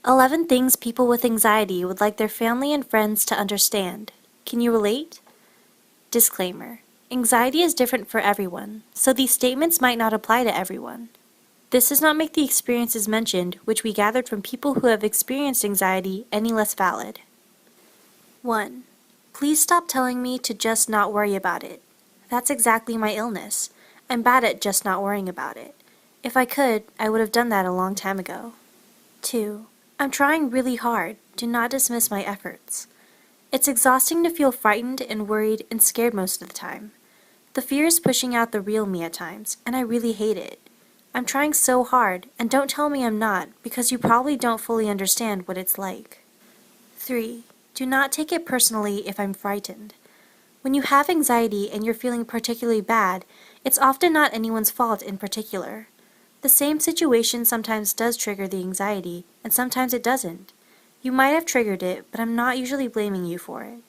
11 things people with anxiety would like their family and friends to understand. Can you relate? Disclaimer. Anxiety is different for everyone, so these statements might not apply to everyone. This does not make the experiences mentioned, which we gathered from people who have experienced anxiety, any less valid. 1. Please stop telling me to just not worry about it. That's exactly my illness. I'm bad at just not worrying about it. If I could, I would have done that a long time ago. 2. I'm trying really hard. Do not dismiss my efforts. It's exhausting to feel frightened and worried and scared most of the time. The fear is pushing out the real me at times, and I really hate it. I'm trying so hard, and don't tell me I'm not, because you probably don't fully understand what it's like. 3. Do not take it personally if I'm frightened. When you have anxiety and you're feeling particularly bad, it's often not anyone's fault in particular. The same situation sometimes does trigger the anxiety, and sometimes it doesn't. You might have triggered it, but I'm not usually blaming you for it.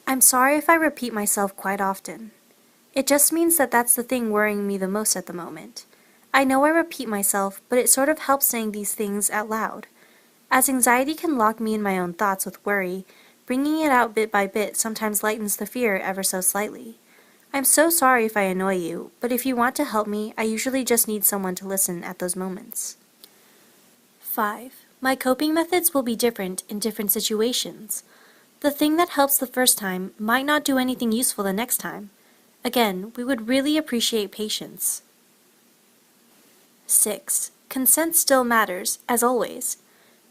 I'm sorry if I repeat myself quite often. It just means that that's the thing worrying me the most at the moment. I know I repeat myself, but it sort of helps saying these things out loud. As anxiety can lock me in my own thoughts with worry, bringing it out bit by bit sometimes lightens the fear ever so slightly. I'm so sorry if I annoy you, but if you want to help me, I usually just need someone to listen at those moments. 5. My coping methods will be different in different situations. The thing that helps the first time might not do anything useful the next time. Again, we would really appreciate patience. 6. Consent still matters, as always.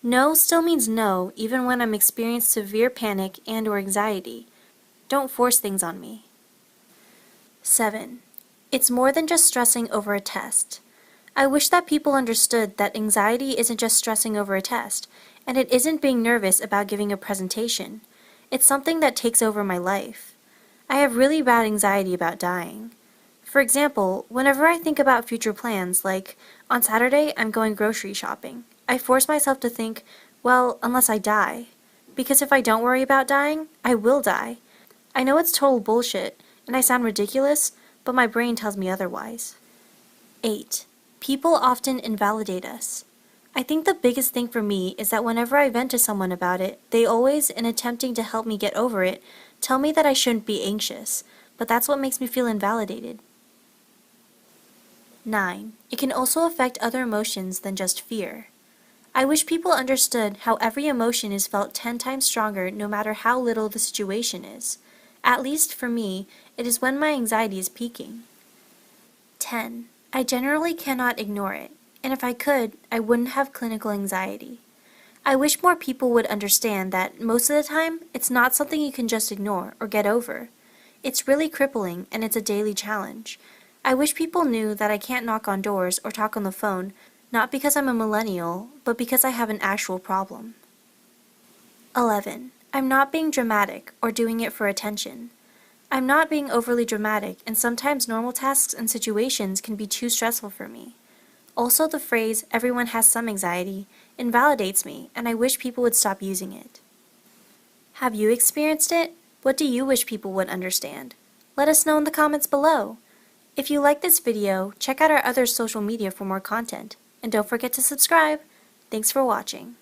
No still means no, even when I'm experiencing severe panic and/or anxiety. Don't force things on me. 7. It's more than just stressing over a test. I wish that people understood that anxiety isn't just stressing over a test, and it isn't being nervous about giving a presentation. It's something that takes over my life. I have really bad anxiety about dying. For example, whenever I think about future plans, like, on Saturday I'm going grocery shopping, I force myself to think, well, unless I die. Because if I don't worry about dying, I will die. I know it's total bullshit, and I sound ridiculous, but my brain tells me otherwise. 8. People often invalidate us. I think the biggest thing for me is that whenever I vent to someone about it, they always, in attempting to help me get over it, tell me that I shouldn't be anxious, but that's what makes me feel invalidated. 9. It can also affect other emotions than just fear. I wish people understood how every emotion is felt 10 times stronger no matter how little the situation is. At least for me, it is when my anxiety is peaking. 10. I generally cannot ignore it, and if I could, I wouldn't have clinical anxiety. I wish more people would understand that most of the time, it's not something you can just ignore or get over. It's really crippling, and it's a daily challenge. I wish people knew that I can't knock on doors or talk on the phone, not because I'm a millennial, but because I have an actual problem. 11. I'm not being dramatic or doing it for attention. I'm not being overly dramatic, and sometimes normal tasks and situations can be too stressful for me. Also, the phrase, everyone has some anxiety, invalidates me, and I wish people would stop using it. Have you experienced it? What do you wish people would understand? Let us know in the comments below. If you like this video, check out our other social media for more content, and don't forget to subscribe. Thanks for watching.